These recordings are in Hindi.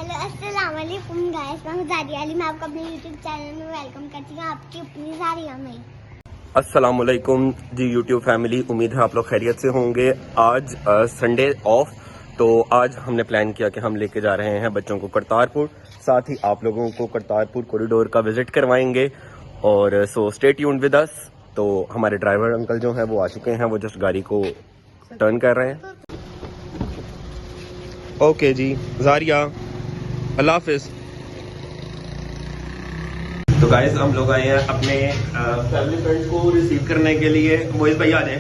हेलो अस्सलाम वालेकुम गाइस, मैं हूं जारिया अली। मैं आपको अपने यूट्यूब चैनल में वेलकम करती हूँ, आपकी अपनी जारिया में। अस्सलाम वालेकुम जी यूट्यूब फैमिली, उम्मीद है आप लोग खैरियत से होंगे। आज संडे ऑफ, तो आज हमने प्लान किया कि हम लेके जा रहे हैं बच्चों को करतारपुर, साथ ही आप लोगों को करतारपुर कॉरिडोर का विजिट करवाएंगे। और so stay tuned with us. तो हमारे ड्राइवर अंकल जो हैं वो आ चुके हैं, वो जस्ट गाड़ी को टर्न कर रहे हैं। ओके जी जारिया, अल्लाह हाफिज। तो गाइस हम लोग आए हैं अपने फैमिली फ्रेंड्स को रिसीव करने के लिए। मोहित भाई आ जाए।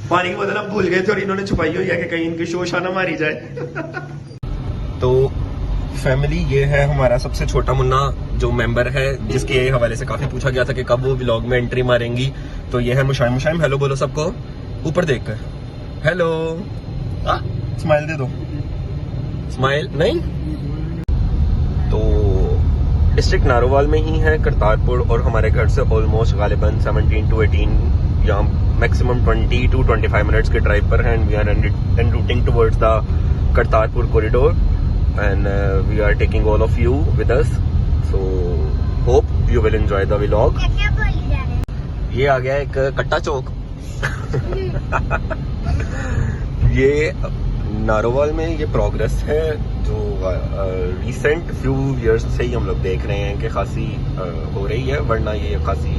पानी की बोतल अब भूल गए थे और इन्होंने छुपाई हुई है कि कहीं इनकी शोशा ना मारी जाए। तो फैमिली ये है हमारा सबसे छोटा मुन्ना जो मेंबर है, जिसके हवाले से काफी पूछा गया था कि कब वो व्लॉग में एंट्री मारेंगी। तो ये है मुशाइम। मुशाइम हेलो बोलो सबको ऊपर देखकर, हेलो। स्माइल दे दो, स्माइल नहीं। तो डिस्ट्रिक्ट नारोवाल में ही है करतारपुर, और हमारे घर से ऑलमोस्ट गालिबन 17 to 18 या मैक्सिमम 20 to 25 मिनट्स के ड्राइव पर है। And we are en routing towards the Kartarpur corridor and we are taking all of you with us. So hope you will enjoy the vlog. ये आ गया एक कट्टा चौक। ये नारोवाल में ये प्रोग्रेस है जो रिसेंट फ्यू इयर्स से ही हम लोग देख रहे हैं कि खासी हो रही है, वरना ये खासी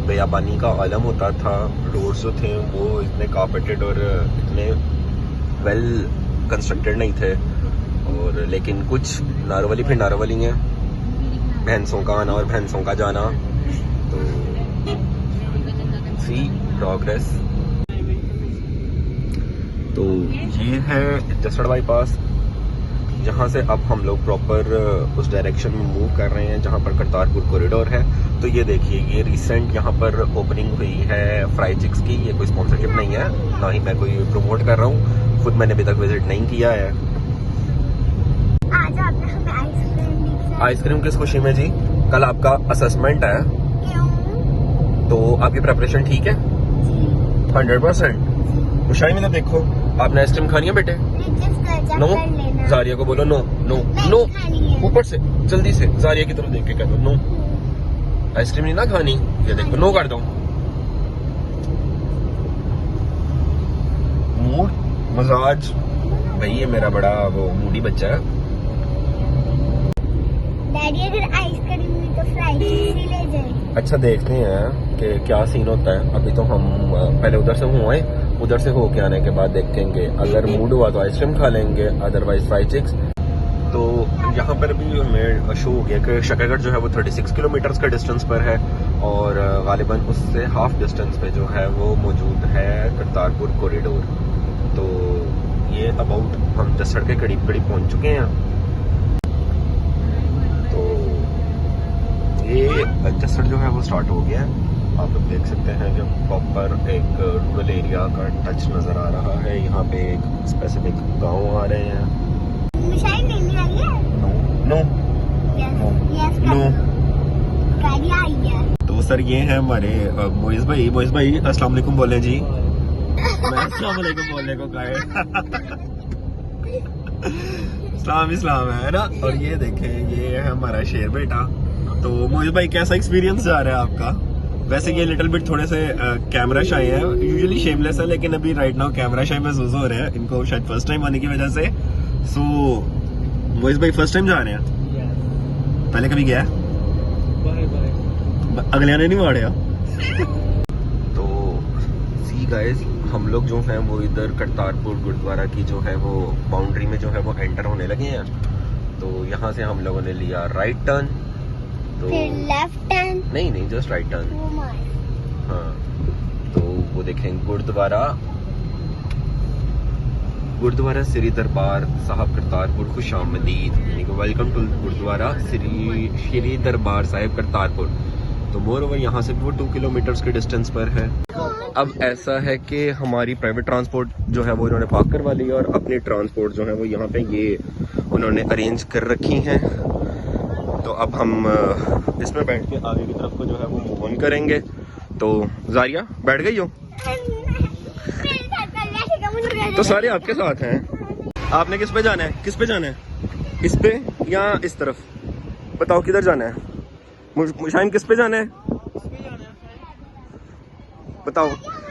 बेयाबानी का आलम होता था। रोड्स जो थे वो इतने कार्पेटेड और इतने वेल कंस्ट्रक्टेड नहीं थे। और लेकिन कुछ नारोवाली फिर नारोवाली हैं, भैंसों का आना और भैंसों का जाना। तो सी प्रोग्रेस। तो ये है जसड़ बाईपास, जहाँ से अब हम लोग प्रॉपर उस डायरेक्शन में मूव कर रहे हैं जहाँ पर करतारपुर कॉरिडोर है। तो ये देखिए, ये रिसेंट यहाँ पर ओपनिंग हुई है फ्राई चिक्स की। ये कोई स्पॉन्सरशिप नहीं है, ना ही मैं कोई प्रमोट कर रहा हूँ, खुद मैंने अभी तक विजिट नहीं किया है। आज आपने हमें आइसक्रीम। आइसक्रीम किस खुशी में जी? कल आपका असेसमेंट है, तो आपकी प्रेपरेशन ठीक है 100%। मुशाइम इधर देखो, आपने आइसक्रीम खानी है बेटे? नो, जारिया को बोलो नो नो नो, ऊपर से जल्दी से जारिया की तरफ देख के कह दो नो, आइसक्रीम नहीं ना खानी। ये देखो नो कर दो। मूड मजाज भाई, ये मेरा बड़ा वो मूडी बच्चा है। डैडी अगर आइसक्रीम में तो फ्राई चीज ही ले जाए। अच्छा देखते हैं कि क्या सीन होता है। अभी तो हम पहले उधर से हुए, उधर से होके आने के बाद देखेंगे। अगर मूड हुआ तो आइसक्रीम खा लेंगे, अदरवाइज फ्राई चिक्स। तो यहाँ पर भी हमें शो हो गया कि शकरगढ़ जो है वो 36 किलोमीटर्स का डिस्टेंस पर है, और गालिबन उससे हाफ डिस्टेंस पे जो है वो मौजूद है करतारपुर कॉरिडोर। तो ये अबाउट हम जसड़ के करीब करीब पहुँच चुके हैं। तो ये जसड़ जो है वो स्टार्ट हो गया है। आप लोग देख सकते हैं कि प्रॉपर एक रूरल एरिया का टच नजर आ रहा है। यहाँ पे एक स्पेसिफिक गांव आ रहे हैं। नहीं आ रही है? No no no. गाड़ी आई है। तो सर ये है हमारे मोइज भाई। मोइज भाई अस्सलाम वालेकुम बोले जी। मैं अस्सलाम वालेकुम बोलने को कहा इस्लाम इस्लाम है ना। और ये देखें, ये है हमारा शेर बेटा। तो मोइज भाई कैसा एक्सपीरियंस जा रहा है आपका? वैसे ये लिटिल बिट थोड़े से कैमरा शाई है, यूजुअली शेमलेस है, लेकिन अभी राइट नाउ कैमरा शाई महसूस हो रहे हैं इनको, शायद फर्स्ट टाइम आने की वजह से। सो मोइज भाई फर्स्ट टाइम जा रहे हैं? पहले कभी गया? अगले आने नहीं मारे। तो सी गाइस, हम लोग जो हैं वो इधर करतारपुर गुरुद्वारा की जो है वो बाउंड्री में जो है वो एंटर होने लगे हैं। तो यहाँ से हम लोगों ने लिया राइट टर्न, तो फिर लेफ्ट टर्न। नहीं जस्ट राइट टर्न। हाँ, तो वो देखें गुरुद्वारा श्री दरबार साहब करतारपुर, खुश आमदीद, वेलकम टू गुरुद्वारा श्री दरबार साहिब करतारपुर। तो मोर ओवर यहाँ से वो 2 किलोमीटर्स के डिस्टेंस पर है। अब ऐसा है कि हमारी प्राइवेट ट्रांसपोर्ट जो है वो इन्होंने पार्क करवा ली, और अपनी ट्रांसपोर्ट जो है वो यहाँ पे ये उन्होंने अरेंज कर रखी हैं। तो अब हम इसमें बैठ के आगे की तरफ को जो है वो मूव ऑन करेंगे। तो जारिया बैठ गई हो? तो सारे आपके साथ हैं। आपने किस पे जाना है? किस पे जाना है? इस पे या इस तरफ? बताओ किधर जाना है? मुशाहिम किस पे जाना है? बताओ।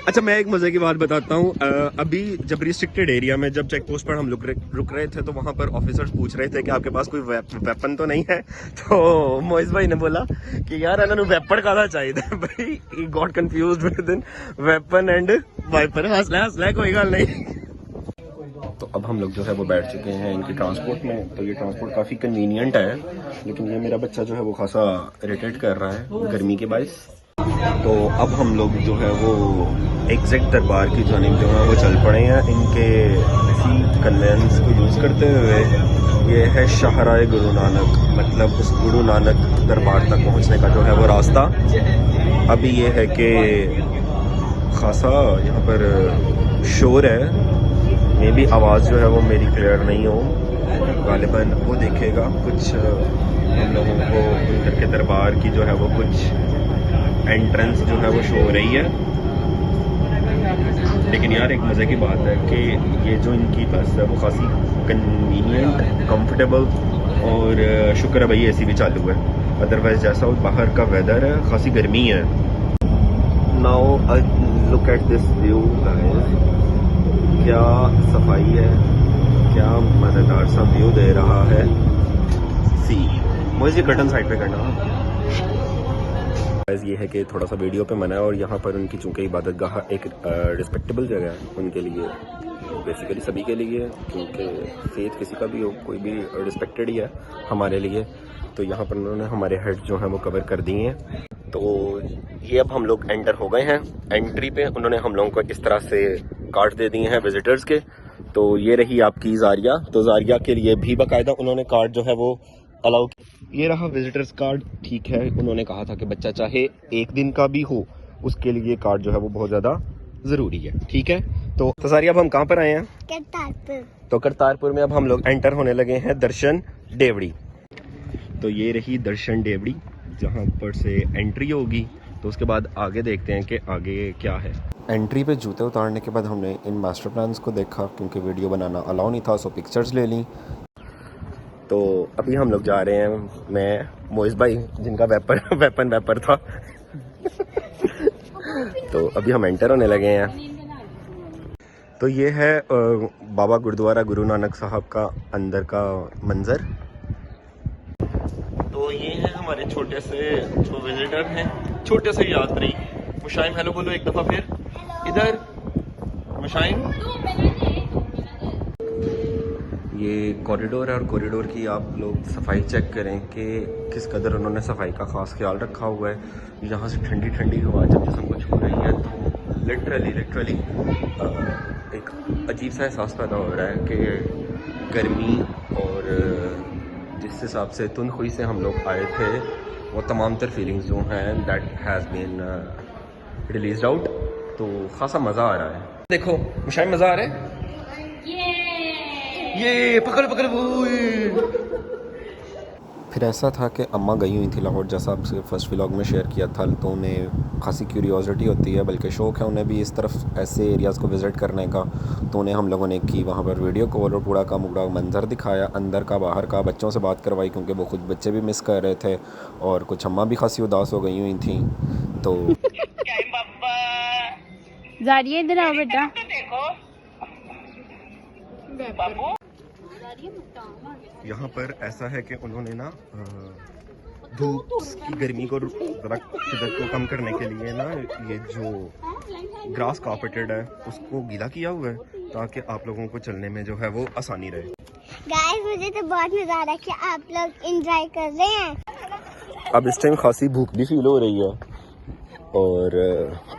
अच्छा मैं एक मजे की बात बताता हूँ। अभी जब रिस्ट्रिक्टेड एरिया में जब चेक पोस्ट पर हम लोग रुक रहे थे तो वहां पर ऑफिसर्स पूछ रहे थे कि आपके पास कोई वेपन तो नहीं है। तो मोइज भाई ने बोला कि यार इन्होंने वेपन कहना चाहिए भाई। He got confused with weapon and viper. हंसला कोई गल नहीं। तो अब हम लोग जो है वो बैठ चुके हैं इनके ट्रांसपोर्ट में। तो ये ट्रांसपोर्ट काफ़ी कन्वीनियंट है, लेकिन ये मेरा बच्चा जो है वो खासा इरिटेट कर रहा है गर्मी के बायस। तो अब हम लोग जो है वो एग्जैक्ट दरबार की जानिब जो है वो चल पड़े हैं इनके इसी कन्वेंस को यूज़ करते हुए। ये है शाहराए गुरु नानक, मतलब उस गुरु नानक दरबार तक पहुंचने का जो है वो रास्ता। अभी ये है कि खासा यहाँ पर शोर है, मे भी आवाज़ जो है वो मेरी क्लियर नहीं हो। गालिबन वो देखेगा कुछ हम लोगों को उधर के दरबार की जो है वो कुछ एंट्रेंस जो है वो शो हो रही है। लेकिन यार एक मज़े की बात है कि ये जो इनकी बस है वो खासी कन्वीनियंट, कंफर्टेबल और शुक्र है भाई एसी भी चालू है। अदरवाइज जैसा बाहर का वेदर है, खासी गर्मी है। Now look at this view guys, क्या सफाई है, क्या मज़ेदार सा व्यू दे रहा है। सी मुझे कर्टन साइड पे करना। ये है कि थोड़ा सा वीडियो पे मना है और यहाँ पर उनकी चूंकि इबादत गाह एक रिस्पेक्टेबल जगह है उनके लिए, बेसिकली सभी के लिए, क्योंकि फेथ किसी का भी हो, कोई भी रिस्पेक्टेड ही है हमारे लिए। तो यहाँ पर उन्होंने हमारे हेड जो हैं वो कवर कर दिए हैं। तो ये अब हम लोग एंटर हो गए हैं। एंट्री पे उन्होंने हम लोगों को इस तरह से कार्ड दे दिए हैं विजिटर्स के। तो ये रही आपकी जारिया। तो जारिया के लिए भी बाकायदा उन्होंने कार्ड जो है वो अलाउ। ये रहा विजिटर्स कार्ड, ठीक है। उन्होंने कहा था कि बच्चा चाहे एक दिन का भी हो उसके लिए कार्ड जो है वो बहुत ज़्यादा ज़रूरी है, ठीक है। तो जारिया अब हम कहाँ पर आए हैं? करतारपुर। तो करतारपुर में अब हम लोग एंटर होने लगे हैं दर्शन डेवड़ी। तो ये रही दर्शन डेवड़ी जहाँ पर से एंट्री होगी। तो उसके बाद आगे देखते हैं कि आगे क्या है। एंट्री पे जूते उतारने के बाद हमने इन मास्टर प्लान्स को देखा, क्योंकि वीडियो बनाना अलाउ नहीं था, सो पिक्चर्स ले ली। तो अभी हम लोग जा रहे हैं, मैं मोइज भाई जिनका वेपर था तो अभी हम एंटर होने लगे हैं। तो ये है बाबा गुरुद्वारा गुरु नानक साहब का अंदर का मंजर। तो ये है हमारे छोटे से जो विजिटर हैं, छोटे से यात्री। मुशाहिम हेलो बोलो एक दफ़ा फिर, इधर मुशाहिम। ये कॉरिडोर है और कॉरिडोर की आप लोग सफाई चेक करें कि किस कदर उन्होंने सफाई का ख़ास ख्याल रखा हुआ है। यहाँ से ठंडी ठंडी हवा जब जिसम को छू रही है तो लिटरली एक अजीब सा एहसास पैदा हो रहा है कि गर्मी और जिस हिसाब से तुनखुई से हम लोग आए थे वो तमाम तर फीलिंग्स जो हैं that has been release out. तो खासा मज़ा आ रहा है। देखो मुशाहिम मज़ा आ रहा है। ये पकड़ फिर ऐसा था कि अम्मा गई हुई थी लाहौर, जैसा आपसे फर्स्ट व्लॉग में शेयर किया था। तो उन्हें खासी क्यूरियोसिटी होती है, बल्कि शौक़ है उन्हें भी इस तरफ ऐसे एरियाज़ को विज़िट करने का। तो उन्हें हम लोगों ने की वहाँ पर वीडियो कॉल और पूरा का मुगड़ा मंजर दिखाया, अंदर का बाहर का, बच्चों से बात करवाई क्योंकि वो खुद बच्चे भी मिस कर रहे थे और कुछ अम्मा भी खासी उदास हो गई हुई थी। तो जारिया इधर आओ बेटा। यहाँ पर ऐसा है कि उन्होंने ना धूप की गर्मी को ज़रा शिद्दत को कम करने के लिए ना ये जो ग्रास कार्पेटेड है उसको गीला किया हुआ है ताकि आप लोगों को चलने में जो है वो आसानी रहे। गाइस मुझे तो बहुत मजा आ रहा है कि आप लोग एंजॉय कर रहे हैं। अब इस टाइम खासी भूख भी फील हो रही है और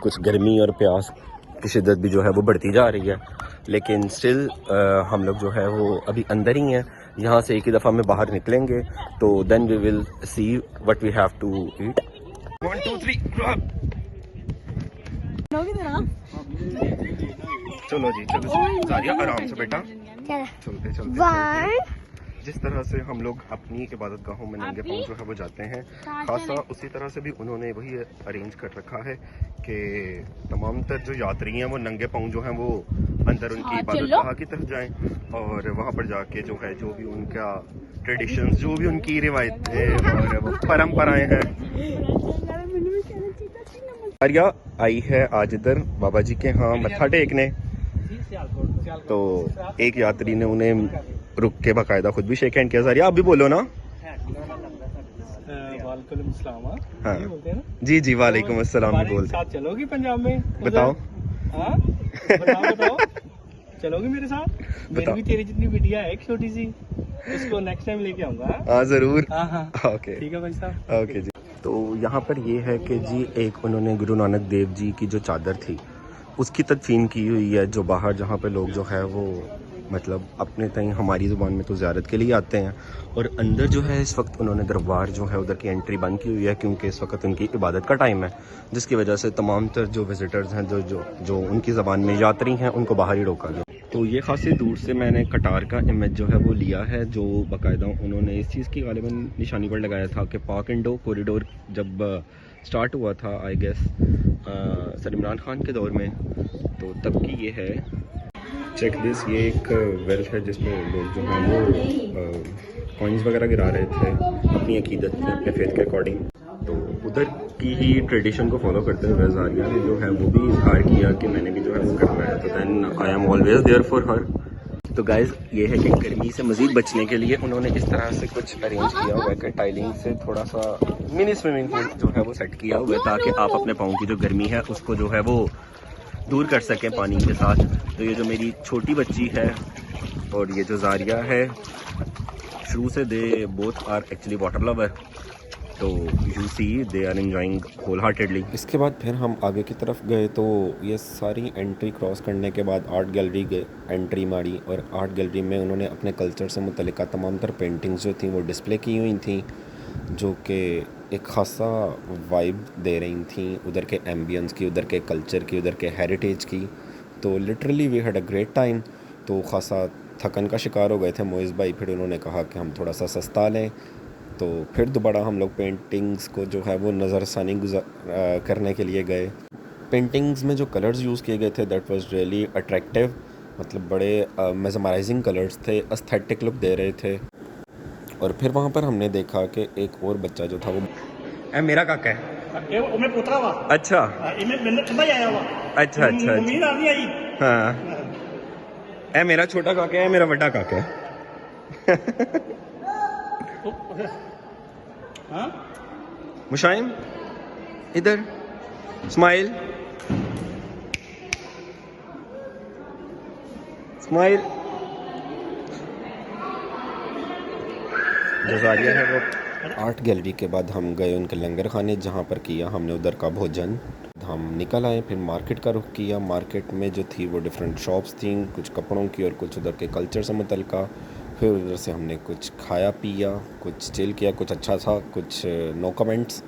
कुछ गर्मी और प्यास की शिद्दत भी जो है वो बढ़ती जा रही है, लेकिन स्टिल हम लोग जो है वो अभी अंदर ही हैं। यहाँ से एक ही दफ़ा में बाहर निकलेंगे तो then we will see what we have to eat. 1 2 3 चलो जी, चलो जारिया आराम से बेटा, चलते 1 जिस तरह से हम लोग अपनी इबादत गाहों में नंगे पाँव जो है वो जाते हैं, खासा उसी तरह से भी उन्होंने वही अरेंज कर रखा है कि तमाम तर जो यात्री हैं वो नंगे पाँव जो हैं वो अंदर उनकी इबादत गाह की तरफ जाएं और वहाँ पर जाके जो है जो भी उनका ट्रेडिशंस, जो भी उनकी रिवायतें और वो परंपराएं हैं। आर्या आई है आज इधर बाबा जी के यहाँ मत्था टेकने, तो एक यात्री ने उन्हें रुक के बाकायदा खुद भी शेक हैंड किया। सारिया आप भी बोलो ना। वालेकुम अस्सलाम। हाँ ये बोलते हैं ना? जी जी वालेकुम अस्सलाम भी हमारे बोलते। साथ चलोगी पंजाब में? बताओ। हाँ बताओ चलोगी मेरे साथ? मेरी भी तेरी जितनी बिटिया है एक छोटी सी, उसको नेक्स्ट टाइम लेके आऊंगा। हाँ जरूर। हाँ ओके ठीक है भाई साहब। ओके जी। तो यहाँ पर ये है कि जी एक उन्होंने गुरु नानक देव जी की जो चादर थी उसकी तदफीन की हुई है, जो बाहर जहाँ पे लोग जो है वो मतलब अपने तय हमारी ज़ुबान में तो ज़ियारत के लिए आते हैं। और अंदर जो है इस वक्त उन्होंने दरबार जो है उधर की एंट्री बंद की हुई है, क्योंकि इस वक्त उनकी इबादत का टाइम है, जिसकी वजह से तमाम तर जो विज़िटर्स हैं जो उनकी ज़बान में यात्री हैं उनको बाहर ही रोका गया। तो ये खासी दूर से मैंने कटार का इमेज जो है वो लिया है, जो बाकायदा उन्होंने इस चीज़ की गालिबन निशानी पर लगाया था कि पाक इंडो कॉरिडोर जब स्टार्ट हुआ था I guess sir Imran Khan के दौर में, तो तब की ये है। चेक दिस, ये एक वेल है जिसमें लोग जो हैं वो कॉइन्स वगैरह गिरा रहे थे अपनी अकीदत की, अपने फेथ के अकॉर्डिंग। तो उधर की ही ट्रेडिशन को फॉलो करते हुए जारिया ने जो है वो भी इजहार किया कि मैंने भी जो है वो करना है, तो then I am always there for her. तो गाइज ये है कि गर्मी से मज़ीद बचने के लिए उन्होंने इस तरह से कुछ अरेंज किया हुआ है कि टाइलिंग से थोड़ा सा मिनी स्विमिंग पूल जो है वो सेट किया हुआ है, ताकि आप अपने पाँव की जो गर्मी है उसको जो है वो दूर कर सकें पानी के साथ। तो ये जो मेरी छोटी बच्ची है और ये जो जारिया है, शुरू से they both are actually water lover, तो you see they are enjoying wholeheartedly. इसके बाद फिर हम आगे की तरफ गए, तो ये सारी एंट्री क्रॉस करने के बाद आर्ट गैलरी गए, एंट्री मारी, और आर्ट गैलरी में उन्होंने अपने कल्चर से मुतल्लिका तमाम तर पेंटिंग्स जो थी वो डिस्प्ले की हुई थी, जो कि एक ख़ासा वाइब दे रही थी उधर के एम्बियंस की, उधर के कल्चर की, उधर के हेरिटेज की। तो literally we had a great time. तो ख़ासा थकन का शिकार हो गए थे मोइज़ भाई, फिर उन्होंने कहा कि हम थोड़ा सा सस्ता लें, तो फिर दोबारा हम लोग पेंटिंग्स को जो है वो नज़रसानी करने के लिए गए। पेंटिंग्स में जो कलर्स यूज़ किए गए थे दैट वाज रियली अट्रैक्टिव, मतलब बड़े मेसमराइजिंग कलर्स थे, एस्थेटिक लुक दे रहे थे। और फिर वहाँ पर हमने देखा कि एक और बच्चा जो था वो मेरा काका है। मैं पोतरा वा। अच्छा मैंने ठंडा आया हुआ। अच्छा अच्छा मम्मी ना नहीं आई। हाँ ए मेरा छोटा काका है, मेरा बड़ा काका है। हाँ मुशाइम इधर स्माइल स्माइल। जो जारिया है वो। आर्ट गैलरी के बाद हम गए उनके लंगर खाने, जहाँ पर किया हमने उधर का भोजन। हम निकल आए, फिर मार्केट का रुख किया। मार्केट में जो थी वो डिफरेंट शॉप्स थी, कुछ कपड़ों की और कुछ उधर के कल्चर से मुतल्लिका। फिर उधर से हमने कुछ खाया पिया, कुछ चिल किया, कुछ अच्छा था, कुछ नो कमेंट्स।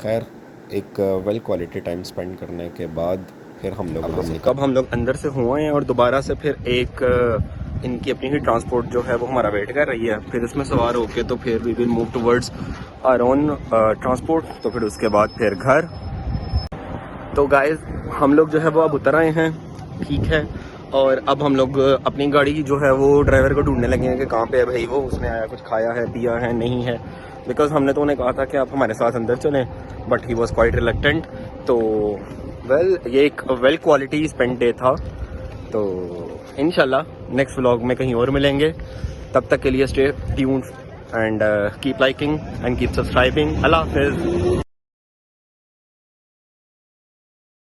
खैर एक वेल क्वालिटी टाइम स्पेंड करने के बाद फिर हम लोग कब हम लोग अंदर से हुए हैं, और दोबारा से फिर एक इनकी अपनी ही ट्रांसपोर्ट जो है वो हमारा वेट कर रही है। फिर इसमें सवार होके तो फिर we will move towards our own transport. तो फिर उसके बाद फिर घर। तो गाइस हम लोग जो है वो अब उतर आए हैं, ठीक है, और अब हम लोग अपनी गाड़ी जो है वो ड्राइवर को ढूंढने लगे हैं कि कहाँ पे है भाई वो, उसने आया कुछ खाया है पिया है नहीं है, बिकॉज हमने तो उन्हें कहा था कि आप हमारे साथ अंदर चलें, but he was quite reluctant. तो ये एक वेल क्वालिटी स्पेंड डे था। तो इंशाल्लाह नेक्स्ट व्लॉग में कहीं और मिलेंगे, तब तक के लिए stay tuned and keep liking and keep subscribing. अल्लाह हाफिज़।